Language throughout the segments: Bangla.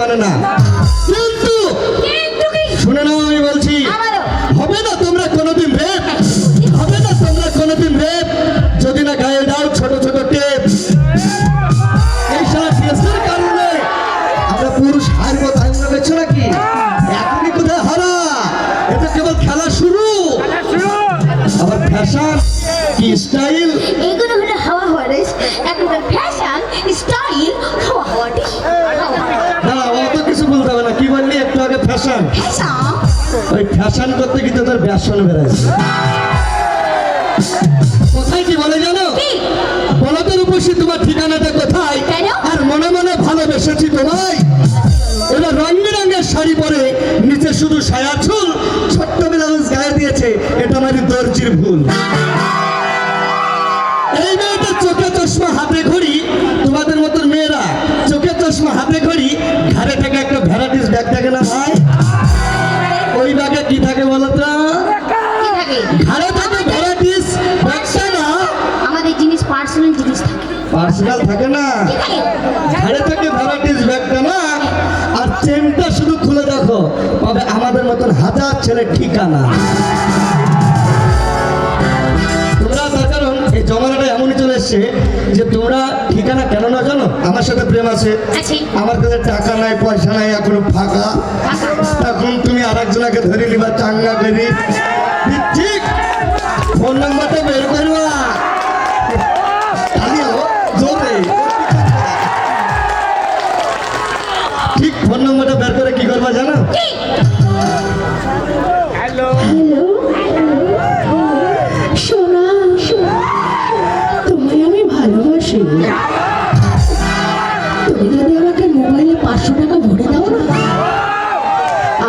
জানে না, কিন্তু শুনে নাও আমি বলছি, হবে না তোমরা কোনোদিন রেপ, হবে না তোমরা কোনোদিন রেপ যদি না গায়ে দাও ছোট ছোট টেপ। এই সারা কেসের কারণে আমরা পুরুষ হারবো তাই মনে করছো নাকি? এখনই কোথায় হারা, এটা কেবল খেলা শুরু। আবার ফ্যাশন কি স্টাইল, এগুলো হলো হাওয়া হাওয়ারিস, এখনকার ফ্যাশন স্টাইল হাওয়া হাওয়ারিস। না অত কিছু বলতে হবে না। কি বললি একটু আগে? ফ্যাশন। ফ্যাশন ওই ফ্যাশন করতে কিন্তু তোর ব্যাসন বেড়াচ্ছে। কোথায় কি বলে জানো? বলো তো রূপসী, তোমার ঠিকানাটা কোথায়? আর মনে মনে ভালোবেসেছি তোমায়। এবার রং বেরঙের শাড়ি পরে নিচে শুধু সায়া চুল, ছোট্ট ব্লাউজ গায়ে দিয়েছে, এটা আমারই দর্জির ভুল। এই মেয়েটা চোখে চশমা হাতে ঘড়ি, তোমাদের মতন মেয়েরা চোখে চশমা হাতে ঘড়ি, ঘাড়ে থেকে একটা ভ্যারাইটিস ব্যাগ থাকে না ভাই? ওই ব্যাগে কি থাকে বলো তো? ঘাড়ে থাকে ভ্যারাইটিস ব্যাগটা না, আমাদের জিনিস পার্সোনাল জিনিস থাকে। পার্সোনাল থাকে না, ঘাড়ে থাকে ভ্যারাইটিস ব্যাগটা না। আর চেনটা শুধু খুলে দেখো, পাবে আমাদের মতন হাজার ছেলে ঠিকানা। তোমরা তার কারণ এই জমানাটা এমনই চলে এসছে যে তোমরা ঠিকানা কেন না জানো? আমার সাথে প্রেম আছে, আমার কাছে টাকা নাই, পয়সা নাই, এখন ফাঁকা, তখন তুমি আর একজনকে ধরে নিবা চাঙ্গা করি। ঠিক ফোন নাম্বারটা বের করবা, জোরে ঠিক ফোন নাম্বারটা বের করে কি করবা জানো? হ্যালো সোনা, তোমায় আমি ভালোবাসি। তুমি যদি আমাকে মোবাইলে 500 টাকা ভরে দাও না,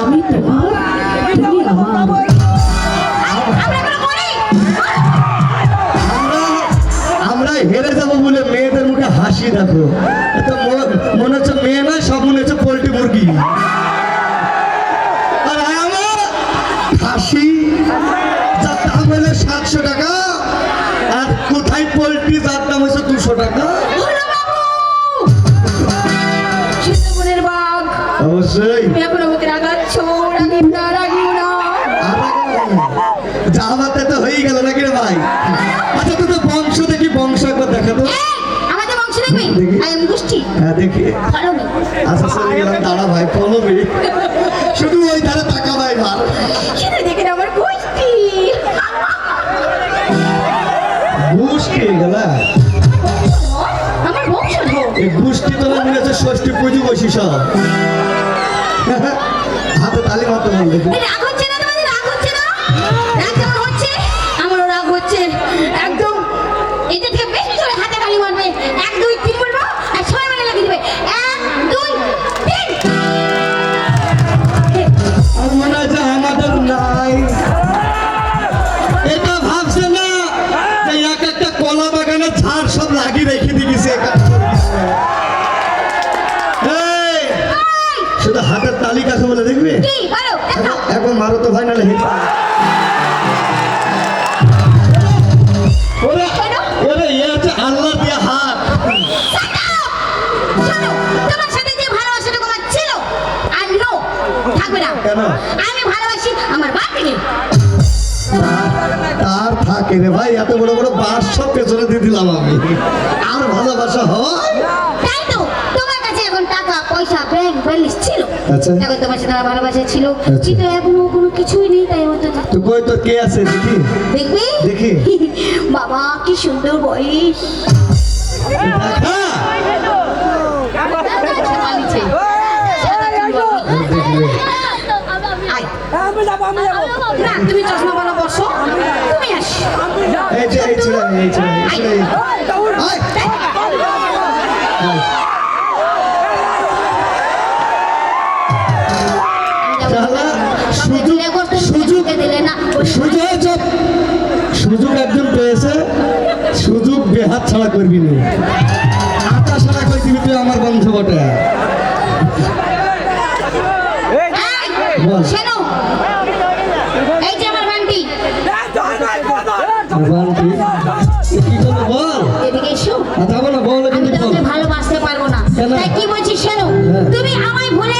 আমি তোমার, তুমি আমার। আমরা হেরে যাবো বলে মেয়েদের মুখে হাসি দেখো, এত মনে হচ্ছে মেয়ে নয়, সব মনে হচ্ছে পোল্ট্রি মুরগি। আর আমার হাসি যার দাম হলো 700 টাকা, আর কোথায় পোল্ট্রি যার দাম হচ্ছে 200 টাকা। অবশ্যই জামাতে তো হয়ে গেল নাকি রে ভাই? আচ্ছা তো বংশ দেখি, বংশ একবার দেখা তো। আমাদের বংশ দেখবি? আই এম গোষ্ঠী। হ্যাঁ দেখি। আচ্ছা চলে গেলাম, দাঁড়া ভাই পলবি, শুধু ওই ধারে টাকা ভাই ভালো শুধু দেখেন আমার গোষ্ঠী। গোষ্ঠী গেলা, আমার বংশ এই গোষ্ঠী তো মনে হচ্ছে ষষ্ঠী পুজো বসি সব। হাতে তালি মারতে বল দেখি। রাগ হচ্ছে না তোমাদের? রাগ হচ্ছে না? রাগ যেমন হচ্ছে আমারও রাগ হচ্ছে একদম। এটা থেকে বেশি জোরে হাতে তালি মারবে। 1 2 3 বলবো আর সবাই মিলে লাগিয়ে দিবে। 1 2 3। আর মনে হচ্ছে আমাদের নাই। এটা ভাবছে না যে এক একটা কলা বাগানে ঝাড় সব লাগিয়ে রেখে দিয়েছে। শুধু হাতের তালি কাছে বলে দেখবে, কি বলো? দেখাও। একবার মারো তো ভাই, নাহলে হিট। ওরে এ হচ্ছে আল্লাহ দিয়া হাত। শোনো, তোমার সাথে যে ভালোবাসাটা আমার ছিল আর নো থাকবে না। কেন? আমি ভালোবাসি আমার বাপকে। তার থাকে রে ভাই, এত বড় বড় বাস সব পেছনে দিয়ে দিলাম আমি। আর ভালোবাসা হয়? তাই তো, তোমার কাছে এখন টাকা পয়সা ব্যাংক ব্যালেন্স ছিল, আচ্ছা। এখন তোমার সাথে আমার ভালোবাসা ছিল, আচ্ছা। কিন্তু এখনো কোনো কিছুই নেই। তাই হতো তো কই তোর কে আছে দেখি? দেখবি? দেখি। বাবা কি সুন্দর বয়স। দেখা। আয়। না, তুমি চশমা বলো বসো, তুমি আসো। এই যে এই ছিল, এই ছিল, এই ছিল। আয়। সুযোগ একজন পেয়েছে, সুযোগ বেহাত ছাড়া করবি না। আটা ছাড়া করে দিবি তুই আমার বন্ধু বটে। বল। শোনো, এই যে আমার বান্টি। বান্টি? কি করবো বল? এদিকে এসো। কথা বলো, বল আমি কিন্তু বল। তোমাকে ভালোবাসতে পারবো না। কেন? তাই কি বলছি শোনো, হ্যাঁ। তুমি আমায় ভুলে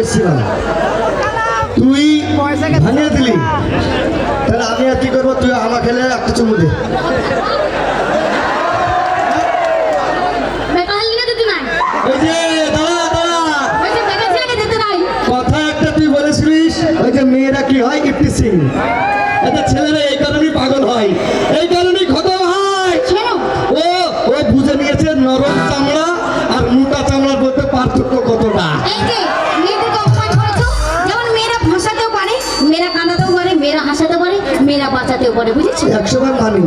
এসেছিলাম, তুই ভাঙিয়ে দিলি, তাহলে আমি আর কি করবো? তুই আমার খেলে একটা চুমু দে। বেকার লিখে দিতে নাই ওই যে দাঁড়া দাঁড়া, ওই যে বেকার ছেলেকে দিতে নাই কথা একটা তুই বলেছিলিস, ওই যে মেয়েরা কি হয় ইপটিসিং, এটা ছেলেরা এই কারণেই পাগল হয়, এই কারণেই খতম হয়। শোনো ও ও বুঝে নিয়েছে নরম চামড়া আর মোটা চামড়ার মধ্যে পার্থক্য কতটা। এই যে মেয়েদেরকে অপমান করেছো, যেমন মেয়েরা ভাষাতেও পারে, মেয়েরা কাঁদাতেও পারে, মেয়েরা হাসাতেও পারে, মেয়েরা বাঁচাতেও পারে, বুঝেছো? 100বার মানি।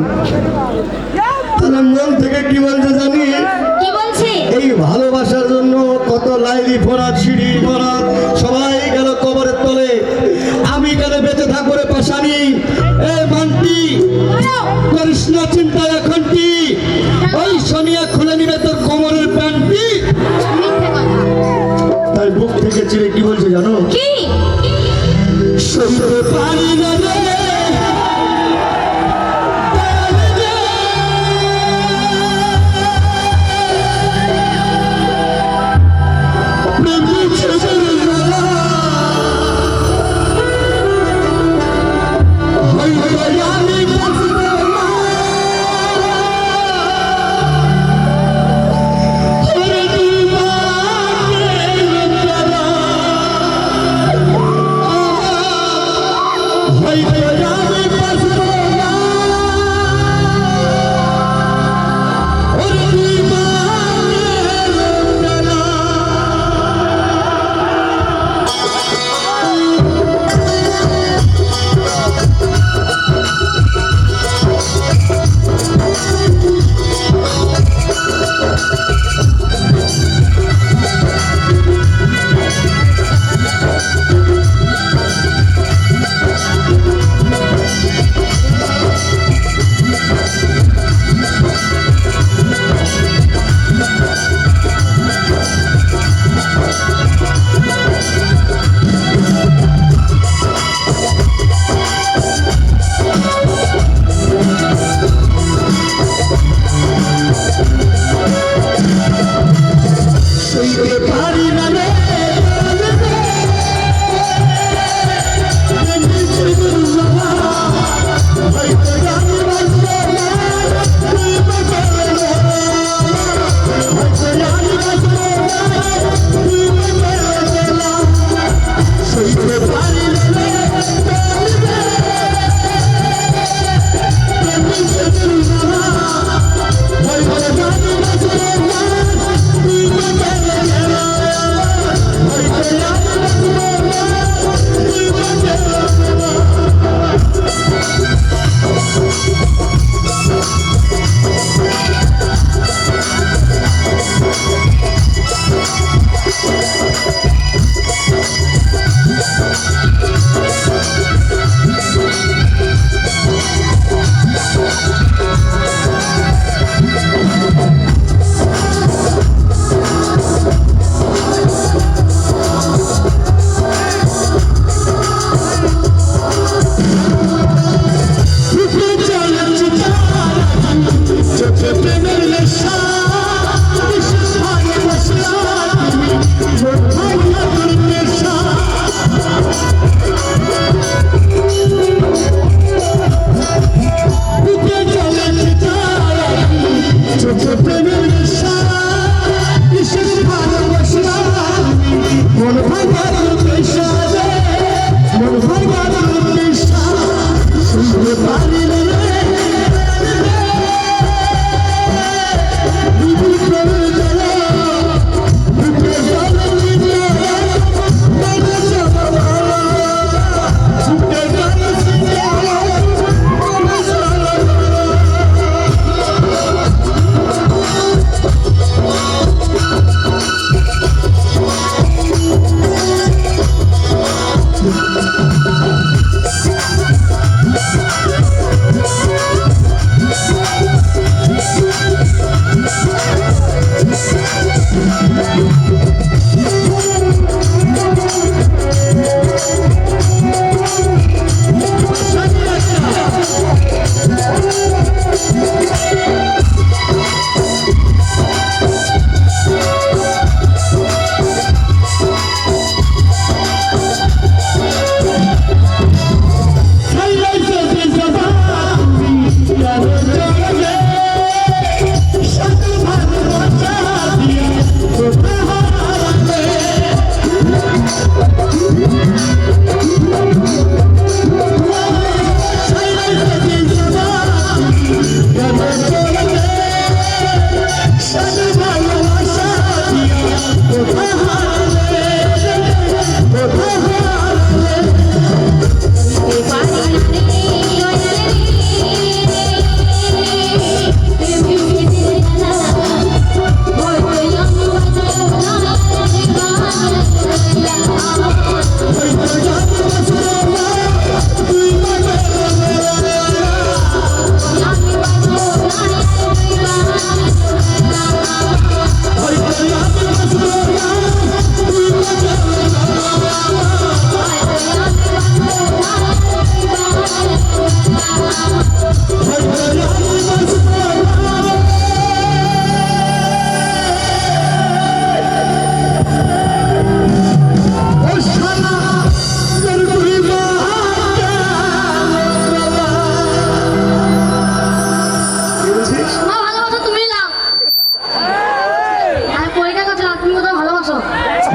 তাহলে মন থেকে কি বলছে জানি, কি বলছে? এই ভালোবাসার জন্য কত লাইলি ফরাত সিঁড়ি ফরাত সবাই গেল কবরের তলে, আমি কেন বেঁচে থাকবো রে পাশানি? এ মান্টি বলো। করিস না চিন্তা এখন কি, ওই সোনিয়া খুলে নিবে তোর কোমরের প্যান্টি। মিথ্যে কথা। তাই বুক থেকে চিরে কি বলছে জানো? কি? সইতে পারি না রে, প্রেমের শেষের বেলা, হইতে আমি বাঁচব না। ওরে দিবানের বেলা, হইতে আমি বাঁচব না। ওরে দিবানের বেলা,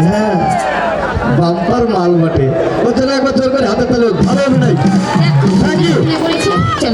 হ্যাঁ